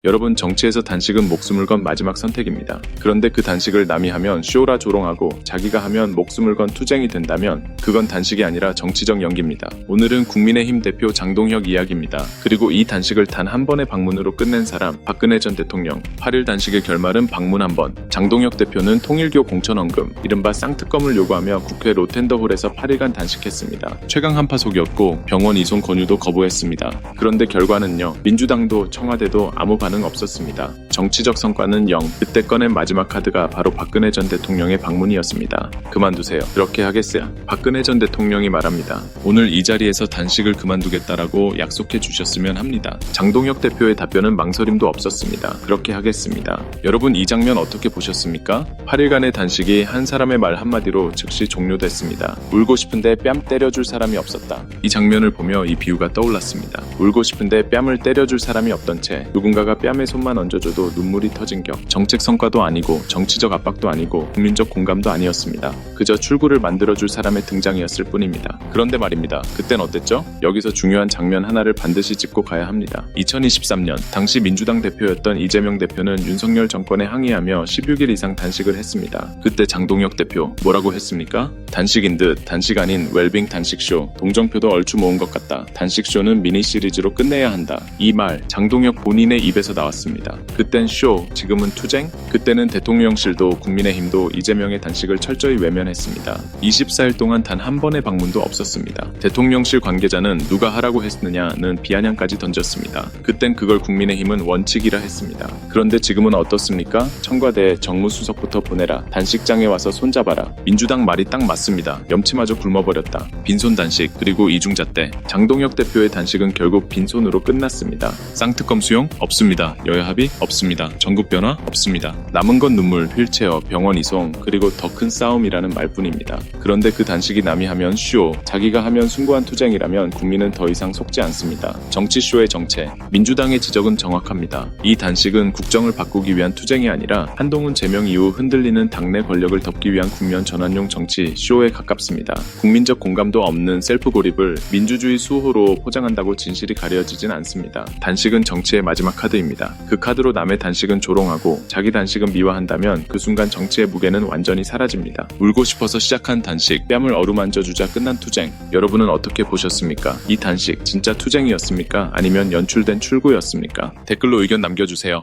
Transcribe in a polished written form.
여러분, 정치에서 단식은 목숨을 건 마지막 선택입니다. 그런데 그 단식을 남이 하면 쇼라 조롱하고 자기가 하면 목숨을 건 투쟁이 된다면 그건 단식이 아니라 정치적 연기입니다. 오늘은 국민의힘 대표 장동혁 이야기입니다. 그리고 이 단식을 단 한 번의 방문으로 끝낸 사람, 박근혜 전 대통령. 8일 단식의 결말은 방문 한 번. 장동혁 대표는 통일교 공천원금, 이른바 쌍특검을 요구하며 국회 로텐더홀에서 8일간 단식했습니다. 최강 한파 속이었고 병원 이송 권유도 거부했습니다. 그런데 결과는요, 민주당도 청와대도 아무 반응 없었습니다. 정치적 성과는 0. 그때 꺼낸 마지막 카드가 바로 박근혜 전 대통령의 방문이었습니다. 그만두세요. 그렇게 하겠어요. 박근혜 전 대통령이 말합니다. 오늘 이 자리에서 단식을 그만두겠다라고 약속해 주셨으면 합니다. 장동혁 대표의 답변은 망설임도 없었습니다. 그렇게 하겠습니다. 여러분, 이 장면 어떻게 보셨습니까? 8일간의 단식이 한 사람의 말 한마디로 즉시 종료됐습니다. 울고 싶은데 뺨 때려줄 사람이 없었다. 이 장면을 보며 이 비유가 떠올랐습니다. 울고 싶은데 뺨을 때려줄 사람이 없던 채 누군가가 뺨에 손만 얹어줘도 눈물이 터진 격. 정책 성과도 아니고 정치적 압박도 아니고 국민적 공감도 아니었습니다. 그저 출구를 만들어줄 사람의 등장이었을 뿐입니다. 그런데 말입니다. 그땐 어땠죠? 여기서 중요한 장면 하나를 반드시 짚고 가야 합니다. 2023년 당시 민주당 대표였던 이재명 대표는 윤석열 정권에 항의하며 16일 이상 단식을 했습니다. 그때 장동혁 대표 뭐라고 했습니까? 단식인 듯 단식 아닌 웰빙 단식쇼. 동정표도 얼추 모은 것 같다. 단식쇼는 미니 시리즈로 끝내야 한다. 이 말 장동혁 본인의 입에서 나왔습니다. 그땐 쇼, 지금은 투쟁? 그때는 대통령실도 국민의힘도 이재명의 단식을 철저히 외면했습니다. 24일 동안 단 한 번의 방문도 없었습니다. 대통령실 관계자는 누가 하라고 했느냐는 비아냥까지 던졌습니다. 그땐 그걸 국민의힘은 원칙이라 했습니다. 그런데 지금은 어떻습니까? 청와대에 정무수석부터 보내라. 단식장에 와서 손잡아라. 민주당 말이 딱 맞습니다. 염치마저 굶어버렸다. 빈손 단식, 그리고 이중잣대. 장동혁 대표의 단식은 결국 빈손으로 끝났습니다. 쌍특검 수용? 없습니다. 여야 합의? 없습니다. 전국 변화? 없습니다. 남은 건 눈물, 휠체어, 병원 이송, 그리고 더 큰 싸움이라는 말뿐입니다. 그런데 그 단식이 남이 하면 쇼, 자기가 하면 숭고한 투쟁이라면 국민은 더 이상 속지 않습니다. 정치쇼의 정체, 민주당의 지적은 정확합니다. 이 단식은 국정을 바꾸기 위한 투쟁이 아니라 한동훈 제명 이후 흔들리는 당내 권력을 덮기 위한 국면 전환용 정치 쇼에 가깝습니다. 국민적 공감도 없는 셀프 고립을 민주주의 수호로 포장한다고 진실이 가려지진 않습니다. 단식은 정치의 마지막 카드입니다. 그 카드로 남의 단식은 조롱하고 자기 단식은 미화한다면 그 순간 정치의 무게는 완전히 사라집니다. 울고 싶어서 시작한 단식, 뺨을 어루만져주자 끝난 투쟁. 여러분은 어떻게 보셨습니까? 이 단식 진짜 투쟁이었습니까? 아니면 연출된 출구였습니까? 댓글로 의견 남겨주세요.